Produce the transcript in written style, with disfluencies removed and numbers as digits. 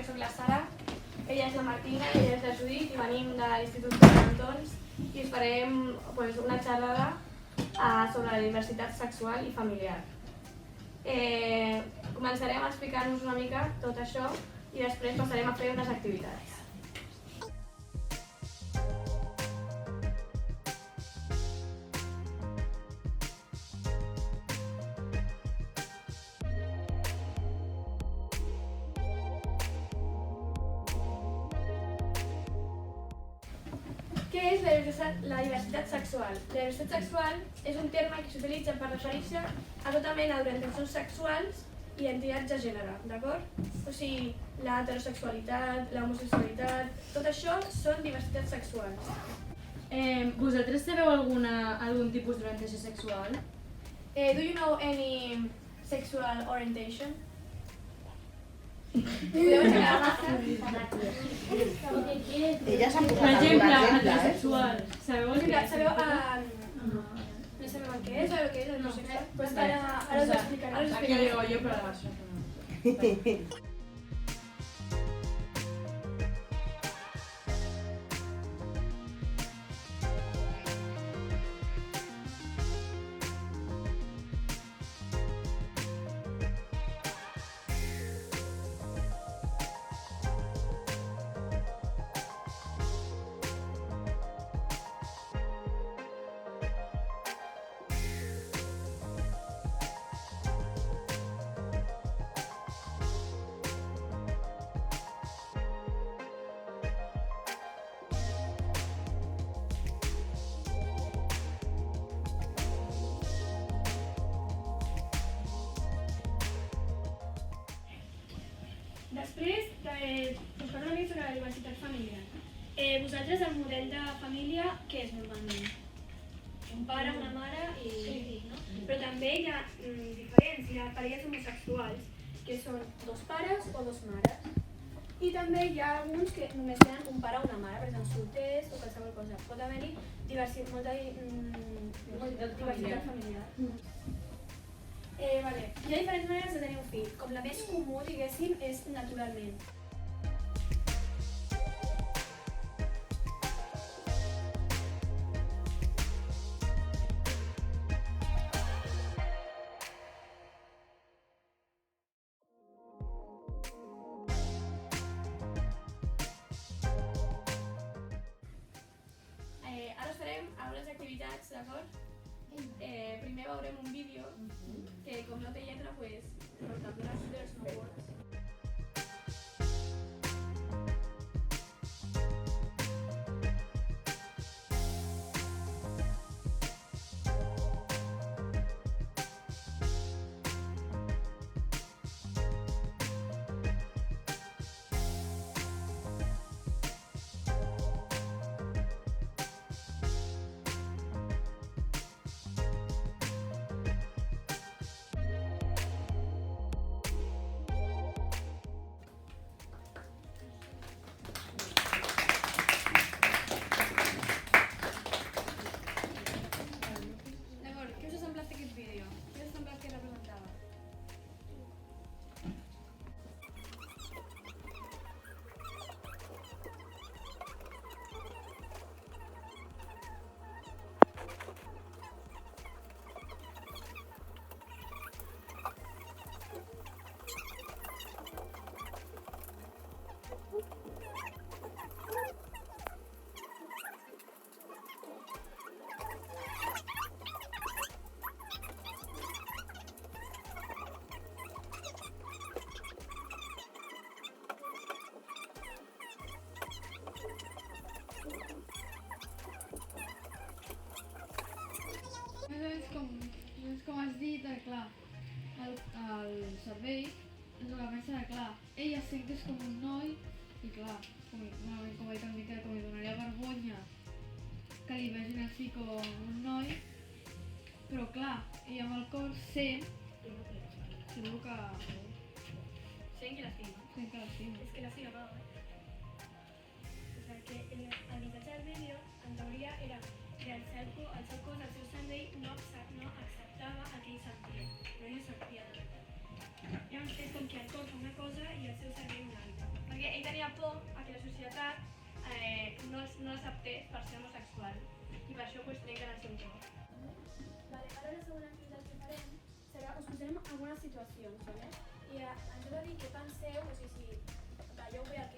jo soc la Sara, ella és la Martina i ella és la Judit i venim de l'Institut de Cantons i us farem una xerrada sobre la diversitat sexual i familiar. Començarem explicant-nos una mica tot això i després passarem a fer unes activitats. Què és la diversitat sexual? La diversitat sexual és un terme que s'utilitza per referir-se a tota mena d'orientacions sexuals i identitats de gènere, d'acord? O sigui, l'heterosexualitat, l'homosexualitat, tot això són diversitats sexuals. Vosaltres sabeu algun tipus d'orientació sexual? Do you know any sexual orientation? Podeu ensenyar la raça? Ella s'ha Per posat exemple, alguna heterosexual. Sabeu el que és? No sabeu què és el homosexual? Pues ara us ho explicaré. Aquí lo digo yo, pero això no. Després, us parlo una mica sobre la diversitat familiar. Vosaltres, el model de família, què és normalment? Un pare, una mare i fill, no? Però també hi ha diferents, hi ha parelles homosexuals, que són dos pares o dos mares. I també hi ha alguns que només tenen un pare o una mare, per exemple, solters o qualsevol cosa. Pot haver-hi molta diversitat familiar. Hi ha diferents maneres de tenir un fill, com la més comú, diguéssim, és naturalment. Ara us farem algunes activitats, d'acord? Primer veurem un vídeo que, com no té lletra, there's no words. D'acord, què us ha semblat aquest vídeo? Què us ha semblat que representava? Com has dit, clar, el cervell ens ho pensa de clar. Ella sent que és com un noi i clar, com ha dit el Miquel, com li donaria vergonya que li vegin així com un noi, però clar, ella amb el cor sent que... Sent que l'estima. És que l'estima, que el missatge del vídeo, en teoria, era que el seu cos, el seu cervell no acceptava el que ell sentia, però ell ho sentia tot. Llavors és com que el cor fa una cosa i el seu cervell una altra. tenia por a que la societat no l'acceptés per ser homosexual i per això pues, tenia que anar a ser un Vale, ara la segona activitat que farem serà, us posarem algunes situacions, vale? I ens heu de dir què penseu, o sigui, si jo ho veig